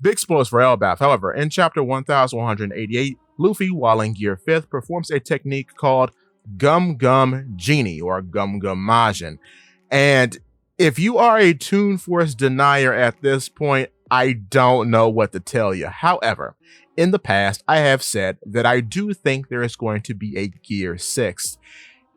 Big spoilers for Elbaf. However, in chapter 1188, Luffy, while in Gear 5th, performs a technique called Gum Gum Genie or Gum Gum Majin. And if you are a Toon Force denier at this point, I don't know what to tell you. However, in the past, I have said that I do think there is going to be a Gear 6.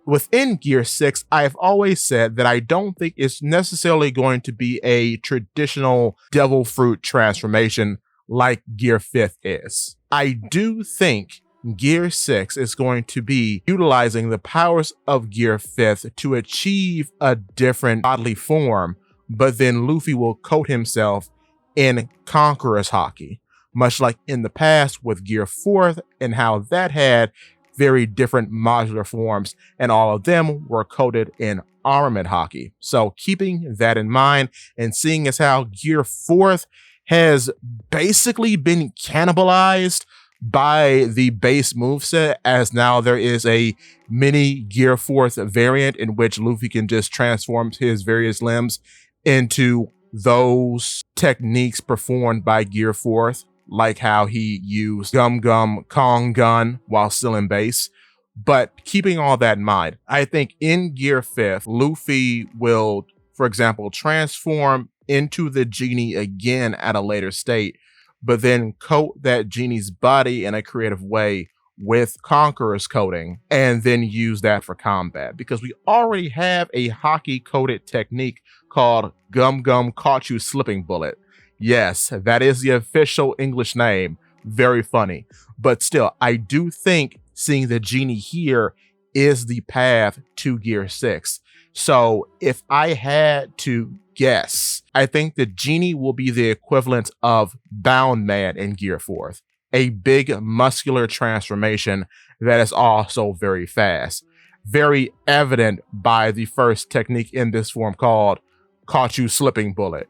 Within Gear 6, I've always said that I don't think it's necessarily going to be a traditional Devil Fruit transformation like Gear 5th is. I do think Gear 6 is going to be utilizing the powers of Gear 5th to achieve a different bodily form, but then Luffy will coat himself in Conqueror's Haki, much like in the past with Gear 4th and how that had very different modular forms, and all of them were coated in Armament Haki. So keeping that in mind and seeing as how Gear 4th has basically been cannibalized by the base moveset, as now there is a mini Gear 4th variant in which Luffy can just transform his various limbs into those techniques performed by Gear 4th, like how he used Gum Gum Kong Gun while still in base. But keeping all that in mind, I think in Gear 5th, Luffy will, for example, transform into the Genie again at a later state, but then coat that Genie's body in a creative way with Conqueror's coating, and then use that for combat. Because we already have a Haki-coated technique called Gum Gum Caught You Slipping Bullet. Yes, that is the official English name. Very funny. But still, I do think seeing the Genie here is the path to Gear 6. So if I had to guess, I think the Genie will be the equivalent of Bound Man in Gear 4th. A big muscular transformation that is also very fast. Very evident by the first technique in this form called Caught You Slipping Bullet,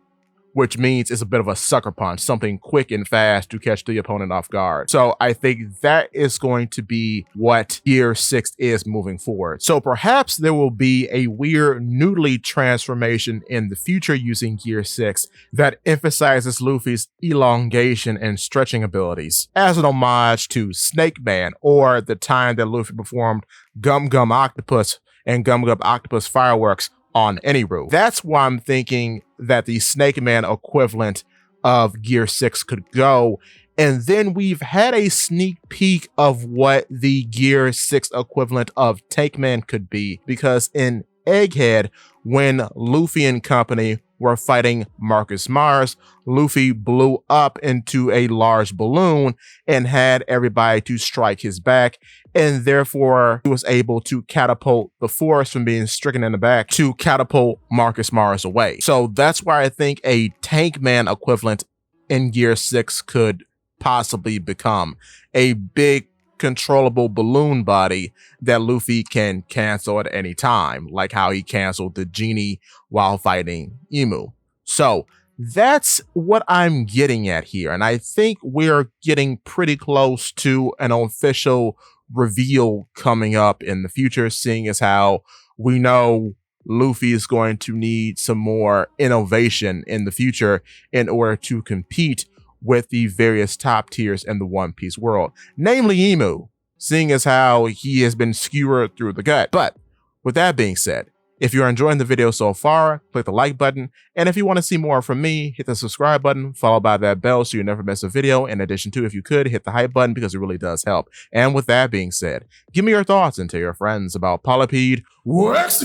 which means it's a bit of a sucker punch, something quick and fast to catch the opponent off guard. So I think that is going to be what Gear 6 is moving forward. So perhaps there will be a weird noodly transformation in the future using Gear 6 that emphasizes Luffy's elongation and stretching abilities as an homage to Snake Man, or the time that Luffy performed Gum Gum Octopus and Gum Gum Octopus Fireworks on Eniru. That's why I'm thinking that the Snake Man equivalent of Gear 6 could go. And then we've had a sneak peek of what the Gear 6 equivalent of Tank Man could be, because in Egghead, when Luffy and company were fighting Marcus Mars, Luffy blew up into a large balloon and had everybody to strike his back, and therefore he was able to catapult the force from being stricken in the back to catapult Marcus Mars away. So that's why I think a Tank Man equivalent in Gear 6 could possibly become a big controllable balloon body that Luffy can cancel at any time, like how he canceled the Genie while fighting Emu. So that's what I'm getting at here, and I think we're getting pretty close to an official reveal coming up in the future, seeing as how we know Luffy is going to need some more innovation in the future in order to compete with the various top tiers in the One Piece world, namely Emu, seeing as how he has been skewered through the gut. But with that being said, if you're enjoying the video so far, click the like button, and if you want to see more from me, hit the subscribe button, followed by that bell so you never miss a video. In addition to, if you could, hit the hype button because it really does help. And with that being said, give me your thoughts and tell your friends about Polypede Wax.